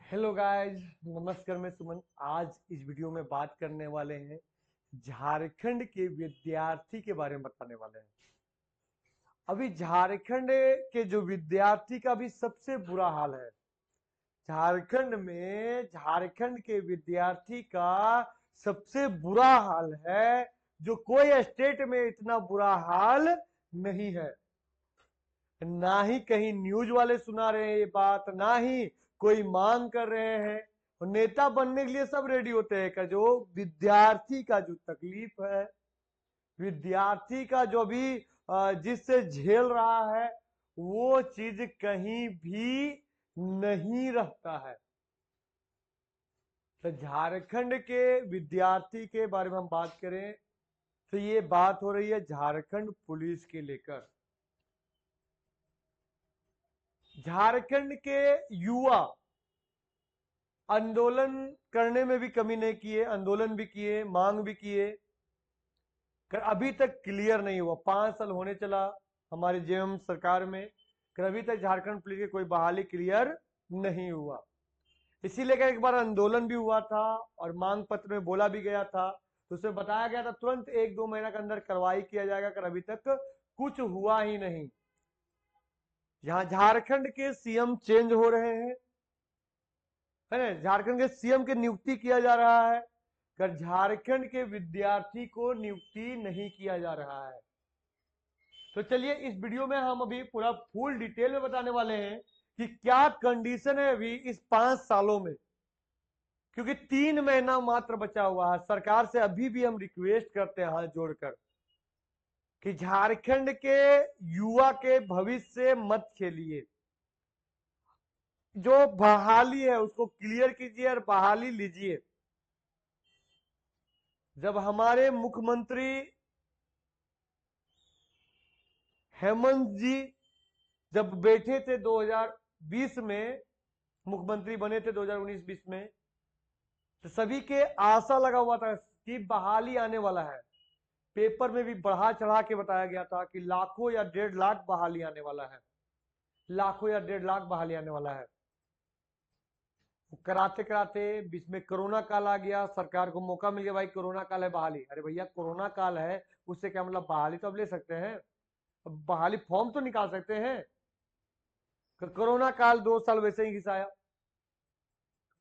Hello guys, नमस्कार। मैं सुमन। आज इस वीडियो में बात करने वाले हैं झारखंड के विद्यार्थी के बारे में बताने वाले हैं। अभी झारखंड के जो विद्यार्थी का भी सबसे बुरा हाल है। झारखंड के विद्यार्थी का सबसे बुरा हाल है, जो कोई स्टेट में इतना बुरा हाल नहीं है। ना ही कहीं न्यूज वाले सुना रहे हैं ये बात, ना ही कोई मांग कर रहे हैं। और नेता बनने के लिए सब रेडी होते हैं का जो विद्यार्थी का जो तकलीफ है, विद्यार्थी का जो भी जिससे झेल रहा है, वो चीज कहीं भी नहीं रहता है। तो झारखंड के विद्यार्थी के बारे में हम बात करें तो ये बात हो रही है झारखंड पुलिस के लेकर। झारखंड के युवा आंदोलन करने में भी कमी नहीं किए, आंदोलन भी किए, मांग भी किए, कर अभी तक क्लियर नहीं हुआ। 5 साल होने चला हमारी जेएम सरकार में, कर अभी तक झारखंड पुलिस की कोई बहाली क्लियर नहीं हुआ। इसीलिए एक बार आंदोलन भी हुआ था और मांग पत्र में बोला भी गया था, तो उसमें बताया गया था तुरंत 1-2 महीना के अंदर कार्रवाई किया जाएगा, कर अभी तक कुछ हुआ ही नहीं। यहाँ झारखंड के सीएम चेंज हो रहे हैं, है ना, झारखंड के सीएम की नियुक्ति किया जा रहा है, कर झारखंड के विद्यार्थी को नियुक्ति नहीं किया जा रहा है। तो चलिए इस वीडियो में हम अभी पूरा फुल डिटेल में बताने वाले हैं कि क्या कंडीशन है अभी इस 5 सालों में, क्योंकि 3 महीना मात्र बचा हुआ है। सरकार से अभी भी हम रिक्वेस्ट करते हैं हाथ जोड़कर कि झारखंड के युवा के भविष्य से मत खेलिए। जो बहाली है उसको क्लियर कीजिए और बहाली लीजिए। जब हमारे मुख्यमंत्री हेमंत जी जब बैठे थे 2020 में, मुख्यमंत्री बने थे 2019-20 में, तो सभी के आशा लगा हुआ था कि बहाली आने वाला है। पेपर में भी बढ़ा चढ़ा के बताया गया था कि लाखों या 1.5 लाख बहाली आने वाला है, लाखों या 1.5 लाख बहाली आने वाला है। कराते कराते बीच में कोरोना काल आ गया, सरकार को मौका मिल गया, भाई कोरोना काल है बहाली। अरे भैया कोरोना काल है, उससे क्या मतलब, बहाली तो अब ले सकते हैं, बहाली फॉर्म तो निकाल सकते हैं। कोरोना काल 2 साल वैसे ही घिसाया,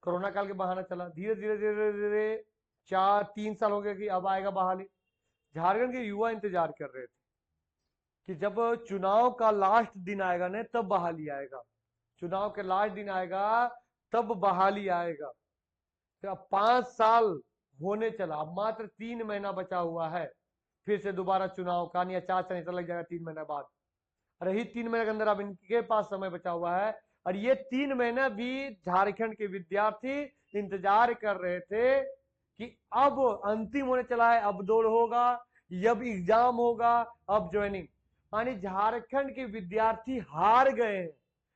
कोरोना काल के बहाना चला। धीरे धीरे धीरे धीरे 3 साल हो गए कि अब आएगा बहाली। झारखंड के युवा इंतजार कर रहे थे कि जब चुनाव का लास्ट दिन आएगा ना तब बहाली आएगा, चुनाव के लास्ट दिन आएगा तब बहाली आएगा। तो अब 5 साल होने चला, अब मात्र 3 महीना बचा हुआ है, फिर से दोबारा चुनाव का या 4 संहिता लग जाएगा 3 महीना बाद। और यही 3 महीने के अंदर अब इनके पास समय बचा हुआ है, और ये 3 महीना भी झारखंड के विद्यार्थी इंतजार कर रहे थे कि अब अंतिम होने चला है, अब दौड़ होगा, अब एग्जाम होगा, अब ज्वाइनिंग। यानी झारखंड के विद्यार्थी हार गए हैं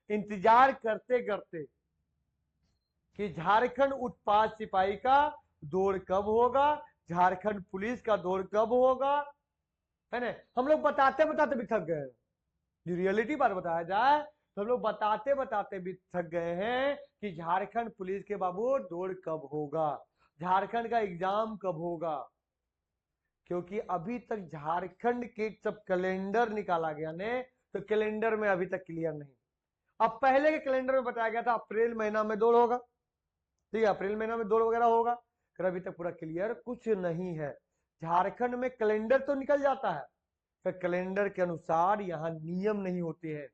इंतजार करते करते कि झारखंड उत्पाद सिपाही का दौड़ कब होगा, झारखंड पुलिस का दौड़ कब होगा, है ना। हम लोग बताते बताते भी थक गए हैं, जो रियलिटी बात बताया जाए तो हम लोग बताते बताते भी थक गए हैं कि झारखंड पुलिस के बाबू दौड़ कब होगा, झारखंड का एग्जाम कब होगा। क्योंकि अभी तक झारखंड के जब कैलेंडर निकाला गया ने, तो कैलेंडर में अभी तक क्लियर नहीं। अब पहले के कैलेंडर में बताया गया था अप्रैल महीना में दौड़ होगा, ठीक है, अप्रैल महीना में दौड़ वगैरह होगा, फिर अभी तक पूरा क्लियर कुछ नहीं है। झारखंड में कैलेंडर तो निकल जाता है, फिर कैलेंडर के अनुसार यहाँ नियम नहीं होते हैं।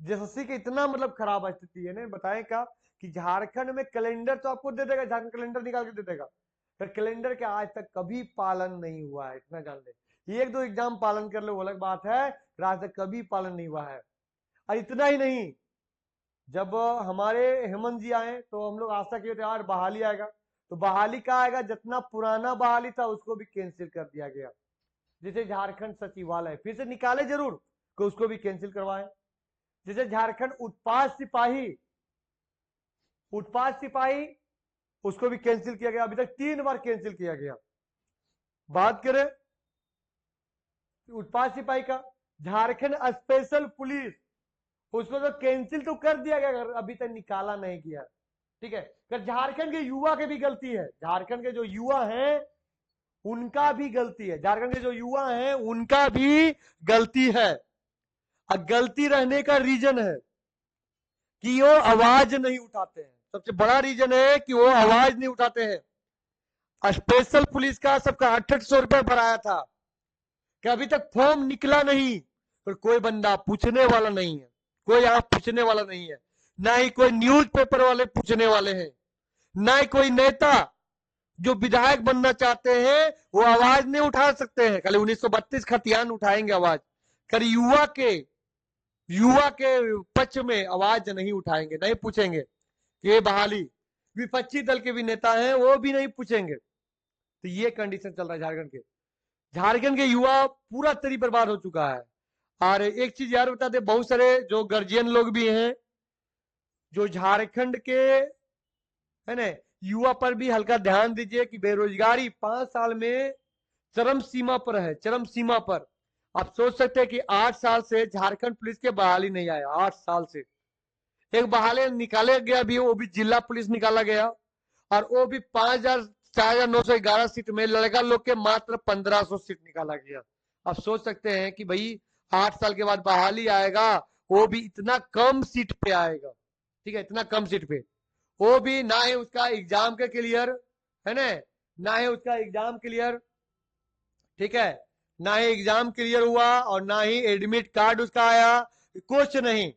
जैसे कि इतना मतलब खराब स्थिति है ना, बताएं क्या कि झारखंड में कैलेंडर तो आपको दे देगा, झारखंड कैलेंडर निकाल के दे देगा, फिर कैलेंडर के आज तक कभी पालन नहीं हुआ है, इतना जान ले। 1-2 एग्जाम पालन कर लो वो अलग बात है, आज तक कभी पालन नहीं हुआ है। और इतना ही नहीं, जब हमारे हेमंत जी आए तो हम लोग आशा किए थे यार बहाली आएगा, तो बहाली का आएगा, जितना पुराना बहाली था उसको भी कैंसिल कर दिया गया। जैसे झारखंड सचिवालय फिर से निकाले जरूर, कि उसको भी कैंसिल करवाए। जैसे झारखंड उत्पाद सिपाही उसको भी कैंसिल किया गया, अभी तक 3 बार कैंसिल किया गया। बात करें उत्पाद सिपाही का, झारखंड स्पेशल पुलिस, उसको तो कैंसिल तो कर दिया गया, अभी तक निकाला नहीं गया। ठीक है, कि झारखंड के युवा के भी गलती है, झारखंड के जो युवा हैं उनका भी गलती है, झारखंड के जो युवा हैं उनका भी गलती है। और गलती रहने का रीजन है कि वो आवाज नहीं उठाते हैं, सबसे बड़ा रीजन है कि वो आवाज नहीं उठाते हैं। स्पेशल पुलिस का सबका 800 रुपए भराया था कि अभी तक फॉर्म निकला नहीं, पर कोई बंदा पूछने वाला नहीं है, कोई आप पूछने वाला नहीं है, ना ही कोई न्यूज पेपर वाले पूछने वाले हैं, ना ही कोई नेता जो विधायक बनना चाहते हैं वो आवाज नहीं उठा सकते हैं। कल 1932 खतियान उठाएंगे आवाज, कल युवा के पक्ष में आवाज नहीं उठाएंगे, नहीं पूछेंगे कि ये बहाली। विपक्षी दल के भी नेता हैं वो भी नहीं पूछेंगे। तो ये कंडीशन चल रहा है झारखंड के, झारखंड के युवा पूरा तरी बर्बाद हो चुका है। और एक चीज यार बता दे, बहुत सारे जो गर्जियन लोग भी हैं जो झारखंड के है ना, युवा पर भी हल्का ध्यान दीजिए कि बेरोजगारी 5 साल में चरम सीमा पर है, चरम सीमा पर। आप सोच सकते हैं कि 8 साल से झारखंड पुलिस के बहाली नहीं आया, 8 साल से। एक बहाली निकाला गया भी, वो भी जिला पुलिस निकाला गया, और वो भी 5,4911 सीट में लड़का लोग के मात्र 1500 सीट निकाला गया। आप सोच सकते हैं कि भाई 8 साल के बाद बहाली आएगा, वो भी इतना कम सीट पे आएगा, ठीक है, इतना कम सीट पे। वो भी ना ही उसका एग्जाम के क्लियर है ना ही उसका एग्जाम क्लियर, ठीक है, ना ही एग्जाम क्लियर हुआ और ना ही एडमिट कार्ड उसका आया, कुछ नहीं।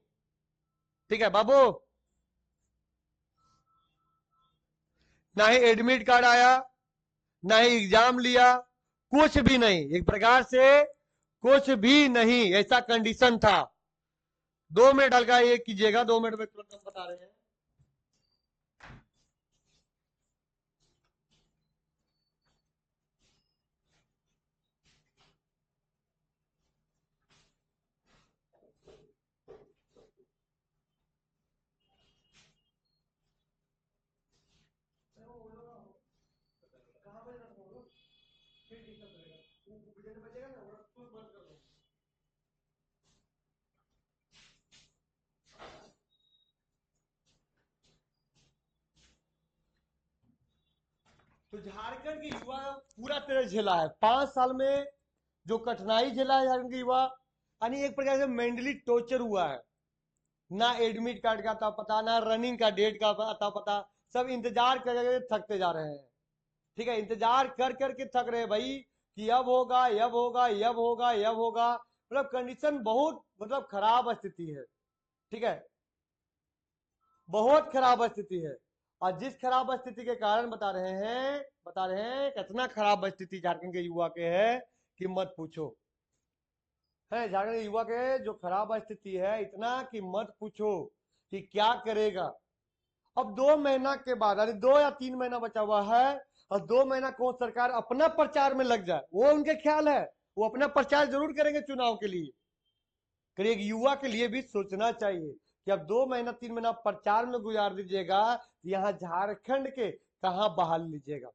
ठीक है बाबू, ना ही एडमिट कार्ड आया, ना ही एग्जाम लिया, कुछ भी नहीं, एक प्रकार से कुछ भी नहीं, ऐसा कंडीशन था। 2 मिनट हल्का ये कीजिएगा, 2 मिनट में तुरंत हम बता रहे हैं। तो झारखंड के युवा पूरा तरह झेला है 5 साल में, जो कठिनाई झेला है झारखंड के युवा, यानी एक प्रकार से मेंटली टॉर्चर हुआ है। ना एडमिट कार्ड का था पता, ना रनिंग का डेट का था पता, सब इंतजार कर थकते जा रहे हैं। ठीक है, इंतजार कर करके थक रहे हैं भाई कि अब होगा, अब होगा, अब होगा, अब होगा। मतलब कंडीशन बहुत मतलब खराब स्थिति है। ठीक है, बहुत खराब स्थिति है। और जिस खराब स्थिति के कारण बता रहे हैं कितना खराब स्थिति झारखंड के युवा के है कि मत पूछो। है झारखंड के युवा के जो खराब स्थिति है इतना कि मत पूछो कि क्या करेगा। अब 2 महीना के बाद, अरे 2 या 3 महीना बचा हुआ है, और 2 महीना को सरकार अपना प्रचार में लग जाए, वो उनके ख्याल है, वो अपना प्रचार जरूर करेंगे चुनाव के लिए। एक युवा के लिए भी सोचना चाहिए कि अब 2 महीना 3 महीना प्रचार में गुजार दीजिएगा, यहाँ झारखंड के कहां बहाल लीजिएगा।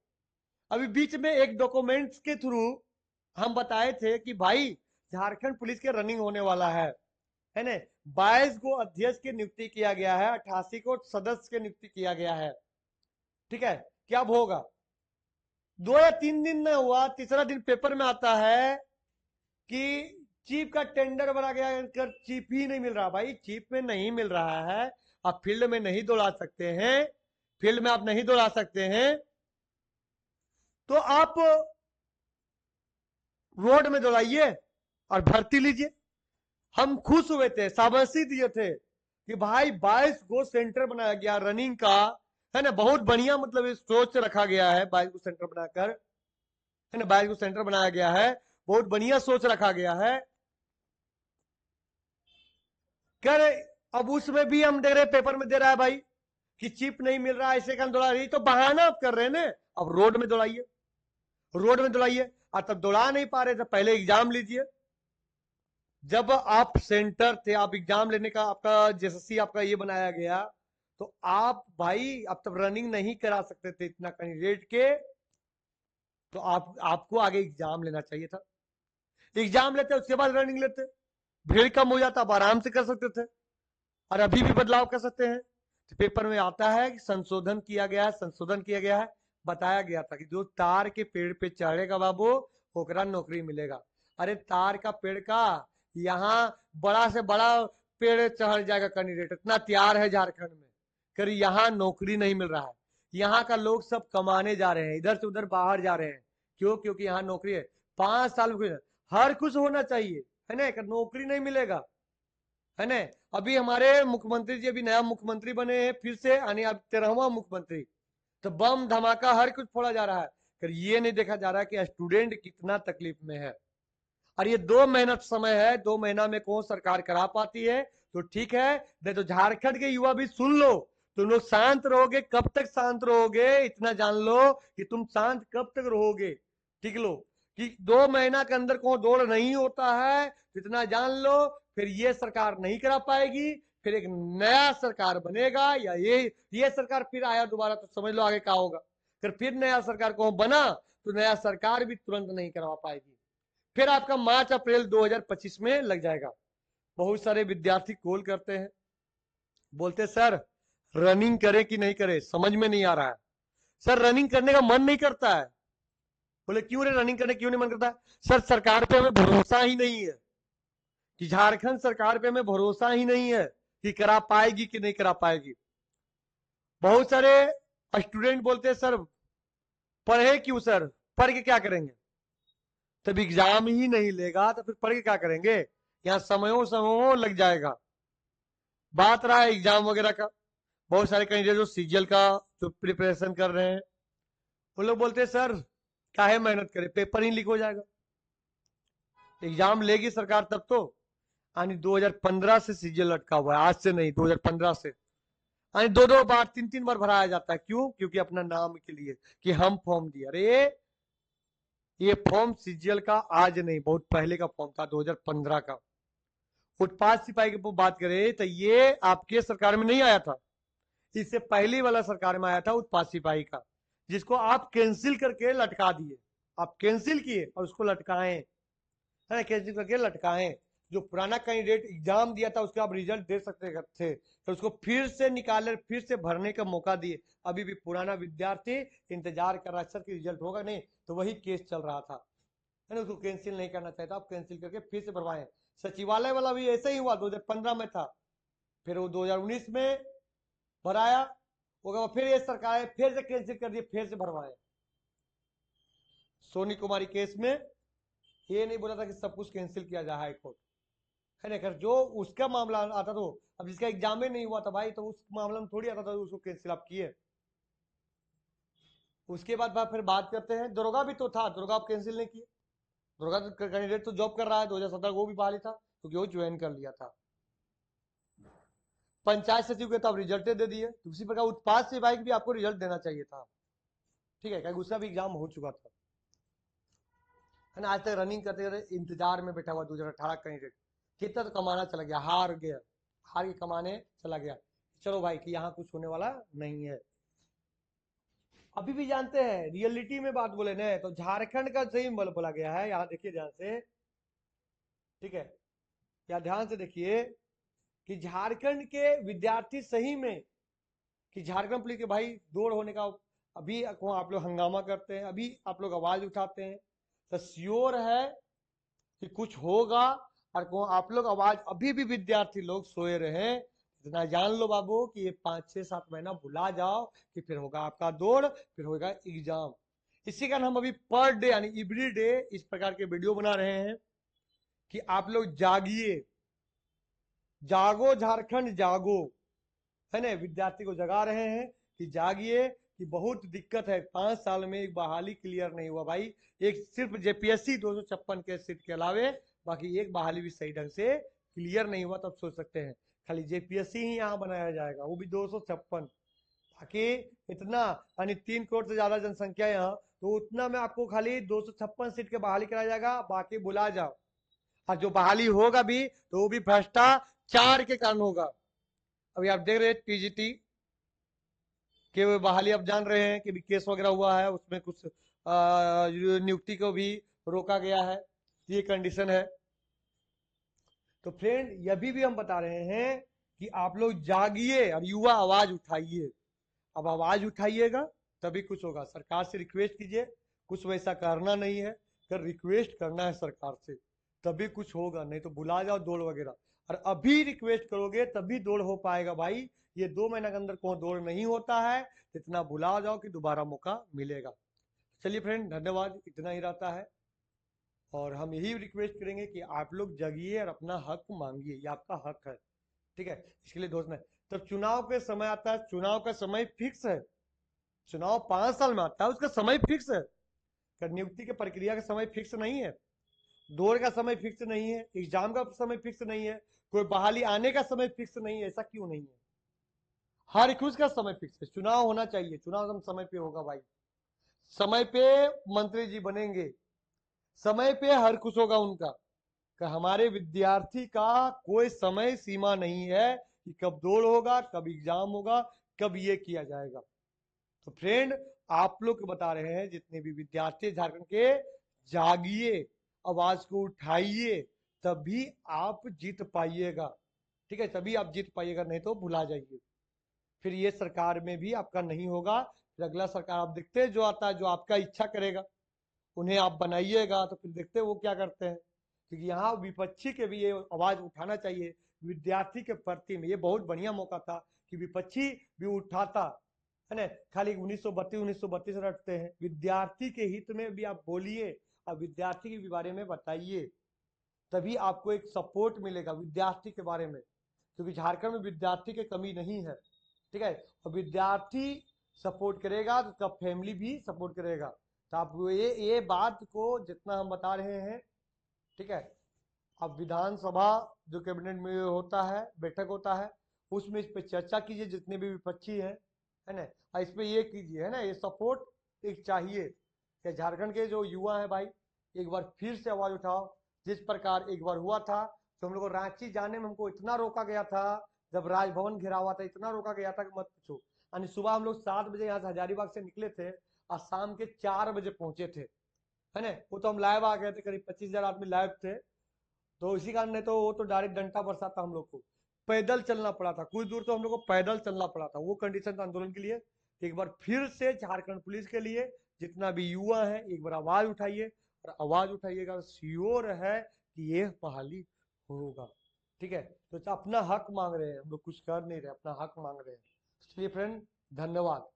अभी बीच में एक डॉक्यूमेंट्स के थ्रू हम बताए थे कि भाई झारखंड पुलिस के रनिंग होने वाला है ना, 22 को अध्यक्ष की नियुक्ति किया गया है, 88 को सदस्य की नियुक्ति किया गया है। ठीक है, क्या होगा, 2 या 3 दिन में हुआ, तीसरा दिन पेपर में आता है कि चीफ का टेंडर भरा गया, कर चीफ ही नहीं मिल रहा। भाई चीफ में नहीं मिल रहा है, आप फील्ड में नहीं दौड़ा सकते हैं, फील्ड में आप नहीं दौड़ा सकते हैं, तो आप रोड में दौड़ाइए और भर्ती लीजिए। हम खुश हुए थे, शाबाशी दिए थे कि भाई 22 को सेंटर बनाया गया रनिंग का, है ना, बहुत बढ़िया, मतलब सोच रखा गया है 22 को सेंटर बनाकर, है ना, 22 को सेंटर बनाया गया है, बहुत बढ़िया सोच रखा गया है। कर अब उसमें भी हम दे रहे, पेपर में दे रहा है भाई कि चिप नहीं मिल रहा, ऐसे काम दौड़ा रही, तो बहाना आप कर रहे हैं ना। अब रोड में दौड़ाइए, रोड में दौड़ाइए, और तब दौड़ा नहीं पा रहे तो पहले एग्जाम लीजिए। जब आप सेंटर थे, आप एग्जाम लेने का आपका जेएसएससी आपका ये बनाया गया, तो आप भाई अब तब रनिंग नहीं करा सकते थे इतना कैंडिडेट के, तो आपको आगे एग्जाम लेना चाहिए था। एग्जाम लेते उसके बाद रनिंग लेते, भीड़ कम हो जाता, आप आराम से कर सकते थे, और अभी भी बदलाव कर सकते हैं। तो पेपर में आता है कि संशोधन किया गया है, संशोधन किया गया है। बताया गया था कि जो तार के पेड़ पे चढ़ेगा बाबू ओकरा नौकरी मिलेगा। अरे तार का पेड़ का यहाँ बड़ा से बड़ा पेड़ चढ़ जाएगा कैंडिडेट, इतना तैयार है झारखंड में, कर यहाँ नौकरी नहीं मिल रहा है। यहाँ का लोग सब कमाने जा रहे हैं, इधर से उधर बाहर जा रहे हैं। क्यों? क्योंकि यहाँ नौकरी है। 5 साल में हर कुछ होना चाहिए, है ना, नौकरी नहीं मिलेगा, है ना। अभी हमारे मुख्यमंत्री जी अभी नया मुख्यमंत्री बने हैं फिर से, यानी अब 13वां मुख्यमंत्री। तो बम धमाका हर कुछ फोड़ा जा रहा है, फिर ये नहीं देखा जा रहा है कि स्टूडेंट कितना तकलीफ में है। और ये 2 महीना समय है, 2 महीना में कौन सरकार करा पाती है? तो ठीक है, नहीं तो झारखंड के युवा भी सुन लो, तुम लोग शांत रहोगे, कब तक शांत रहोगे इतना जान लो कि तुम शांत कब तक रहोगे। ठीक लो कि 2 महीना के अंदर कौन दौड़ नहीं होता है, तो इतना जान लो फिर ये सरकार नहीं करा पाएगी। फिर एक नया सरकार बनेगा, या ये सरकार फिर आया दोबारा तो समझ लो आगे क्या होगा। फिर नया सरकार को बना तो नया सरकार भी तुरंत नहीं करवा पाएगी, फिर आपका मार्च अप्रैल 2025 में लग जाएगा। बहुत सारे विद्यार्थी कॉल करते हैं, बोलते सर रनिंग करें कि नहीं करें, समझ में नहीं आ रहा है सर, रनिंग करने का मन नहीं करता है। बोले क्यों रे, रनिंग करने क्यों नहीं मन करता? सर सरकार पे हमें भरोसा ही नहीं है, कि झारखंड सरकार पे हमें भरोसा ही नहीं है कि करा पाएगी कि नहीं करा पाएगी। बहुत सारे स्टूडेंट बोलते हैं सर पढ़े क्यों सर, पढ़ के क्या करेंगे, तब एग्जाम ही नहीं लेगा तो फिर पढ़ के क्या करेंगे, यहाँ समयों समयों लग जाएगा। बात रहा है एग्जाम वगैरह का, बहुत सारे कैंडिडेट जो सीजीएल का जो प्रिपरेशन कर रहे हैं वो लोग बोलते हैं सर काहे मेहनत करें, पेपर ही लीक हो जाएगा। एग्जाम लेगी सरकार तब तो, यानी 2015 से सीजीएल लटका हुआ है, आज से नहीं 2015 से, यानी 2-2 बार 3-3 बार भराया जाता है। क्यों? क्योंकि अपना नाम के लिए कि हम फॉर्म दिया। अरे ये फॉर्म सीजीएल का आज नहीं, बहुत पहले का फॉर्म था, 2015 का। उत्पाद सिपाही की बात करें तो ये आपके सरकार में नहीं आया था, इससे पहली वाला सरकार में आया था उत्पाद सिपाही का, जिसको आप कैंसिल करके लटका दिए। आप कैंसिल किए और उसको लटकाए, है ना, कैंसिल करके लटकाए। जो पुराना कैंडिडेट एग्जाम दिया था उसके आप रिजल्ट दे सकते थे, तो उसको फिर से निकाले, फिर से भरने का मौका दिए। अभी भी पुराना विद्यार्थी इंतजार कर रहा है सर कि रिजल्ट होगा नहीं, तो वही केस चल रहा था, है ना, उसको कैंसिल नहीं करना चाहता, आप कैंसिल करके फिर से भरवाए। सचिवालय वाला भी ऐसा ही हुआ, 2015 में था, फिर वो 2019 में भराया, वो फिर ये सरकार फिर से कैंसिल कर दिए, फिर से भरवाए। सोनी कुमारी केस में ये नहीं बोला था कि सब कुछ कैंसिल किया जाए हाई कोर्ट, है ना, जो उसका मामला आता तो, अब जिसका एग्जाम ही नहीं हुआ था भाई, तो उस मामला में थोड़ी आता था उसको कैंसिल आप किए। उसके बाद फिर बात करते हैं, दरोगा भी तो था, दरोगा आप कैंसिल नहीं किए। दरोगा कैंडिडेट तो जॉब कर रहा है, 2017 वो भी बहाली था क्योंकि वो ज्वाइन कर लिया था। पंचायत सचिव के तो आप रिजल्ट दे दिए, तो उसी प्रकार उत्पाद सिपाही भी आपको रिजल्ट देना चाहिए था, ठीक है, क्योंकि उसका भी एग्जाम हो चुका था, है ना। आज तक रनिंग करते करते इंतजार में बैठा हुआ 2018 कैंडिडेट, कितना तो कमाना चला गया, हार गया, हार के कमाने चला गया। चलो भाई कि यहाँ कुछ होने वाला नहीं है। अभी भी जानते हैं रियलिटी में बात बोले ना, तो झारखंड का सही बोला गया है, यहाँ देखिए ध्यान से, ठीक है, या ध्यान से देखिए कि झारखंड के विद्यार्थी सही में, कि झारखंड पुलिस के भाई दौड़ होने का, अभी आप लोग हंगामा करते हैं, अभी आप लोग आवाज उठाते हैं, तो श्योर है कि कुछ होगा। और आप लोग आवाज, अभी भी विद्यार्थी लोग सोए रहे, इतना जान लो बाबू कि ये 5-6-7 महीना भुला जाओ कि फिर होगा आपका दौड़, फिर होगा एग्जाम। इसी कारण हम अभी पर डे यानी एवरी डे इस प्रकार के वीडियो बना रहे हैं कि आप लोग जागिए, जागो झारखंड जागो, है ना, विद्यार्थी को जगा रहे हैं कि जागिए, कि बहुत दिक्कत है, 5 साल में एक बहाली क्लियर नहीं हुआ भाई, एक सिर्फ जेपीएससी 256 के सीट के अलावे बाकी एक बहाली भी सही ढंग से क्लियर नहीं हुआ। तो आप सोच सकते हैं खाली जेपीएससी ही यहाँ बनाया जाएगा, वो भी 256, बाकी इतना यानी 3 करोड़ से ज्यादा जनसंख्या यहाँ, तो उतना में आपको खाली 256 सीट के बहाली कराया जाएगा, बाकी बुला जाओ। और जो बहाली होगा भी तो वो भी भ्रष्टाचार के कारण होगा। अभी आप देख रहे हैं टीजीटी के बहाली, आप जान रहे हैं कि भी केस वगैरह हुआ है, उसमें कुछ नियुक्ति को भी रोका गया है, ये कंडीशन है। तो फ्रेंड यह भी हम बता रहे हैं कि आप लोग जागिए और युवा आवाज उठाइए। अब आवाज उठाइएगा तभी कुछ होगा। सरकार से रिक्वेस्ट कीजिए, कुछ वैसा करना नहीं है, कर रिक्वेस्ट करना है सरकार से, तभी कुछ होगा, नहीं तो बुला जाओ दौड़ वगैरह। और अभी रिक्वेस्ट करोगे तभी दौड़ हो पाएगा भाई। ये 2 महीना के अंदर कोई दौड़ नहीं होता है, तो इतना बुला जाओ कि दोबारा मौका मिलेगा। चलिए फ्रेंड, धन्यवाद, इतना ही रहता है। और हम यही रिक्वेस्ट करेंगे कि आप लोग जगिए और अपना हक मांगिए, ये आपका हक है। ठीक है, इसके लिए दोस्त नहीं। तब चुनाव के समय आता है, चुनाव का समय फिक्स है। चुनाव 5 साल में आता है, उसका समय फिक्स है। कर नियुक्ति के प्रक्रिया का समय फिक्स नहीं है, दौड़ का समय फिक्स नहीं है, एग्जाम का समय फिक्स नहीं है, कोई बहाली आने का समय फिक्स नहीं है। ऐसा क्यों नहीं है? हर एक का समय फिक्स है। चुनाव होना चाहिए, चुनाव हम समय पे होगा भाई, समय पे मंत्री जी बनेंगे, समय पे हर कुछ होगा उनका। कि हमारे विद्यार्थी का कोई समय सीमा नहीं है कि कब दौड़ होगा, कब एग्जाम होगा, कब ये किया जाएगा। तो फ्रेंड, आप लोग को बता रहे हैं, जितने भी विद्यार्थी झारखंड के, जागिए, आवाज को उठाइए, तभी आप जीत पाइएगा। ठीक है, तभी आप जीत पाइएगा, नहीं तो भुला जाइए। फिर ये सरकार में भी आपका नहीं होगा। फिर अगला सरकार आप देखते हैं जो आता है, जो आपका इच्छा करेगा उन्हें आप बनाइएगा, तो फिर देखते हैं वो क्या करते हैं। क्योंकि यहाँ विपक्षी के भी ये आवाज उठाना चाहिए विद्यार्थी के प्रति में। ये बहुत बढ़िया मौका था कि विपक्षी भी उठाता है ना। खाली 1932 रटते हैं, विद्यार्थी के हित में भी आप बोलिए और विद्यार्थी के बारे में बताइए, तभी आपको एक सपोर्ट मिलेगा विद्यार्थी के बारे में। क्योंकि झारखंड में विद्यार्थी की कमी नहीं है। ठीक है, और विद्यार्थी सपोर्ट करेगा तो उसका फैमिली भी सपोर्ट करेगा। तो आप ये बात को जितना हम बता रहे हैं, ठीक है। अब विधानसभा जो कैबिनेट में होता है, बैठक होता है, उसमें इस पे चर्चा कीजिए, जितने भी विपक्षी हैं, है ना। और इस पे ये कीजिए, है ना, ये सपोर्ट एक चाहिए कि झारखंड के जो युवा है भाई, एक बार फिर से आवाज उठाओ। जिस प्रकार एक बार हुआ था, तो हम लोग को रांची जाने में हमको इतना रोका गया था, जब राजभवन घिरा हुआ था, इतना रोका गया था कि मत पूछो। यानी सुबह हम लोग 7 बजे यहाँ से हजारीबाग से निकले थे और शाम के 4 बजे पहुंचे थे, है ना। वो तो हम लाइव आ गए थे, करीब 25,000 आदमी लाइव थे। तो इसी कारण, नहीं तो वो तो डायरेक्ट डंडा बरसा था हम लोग को, पैदल चलना पड़ा था, कुछ दूर तो हम लोग को पैदल चलना पड़ा था। वो कंडीशन था आंदोलन के लिए। एक बार फिर से झारखंड पुलिस के लिए जितना भी युवा है, एक बार आवाज उठाइए, और आवाज उठाइएगा, श्योर है कि ये बहाली होगा। ठीक है, तो अपना हक मांग रहे हैं हम लोग, कुछ कर नहीं रहे, अपना हक मांग रहे हैं। चलिए फ्रेंड, धन्यवाद।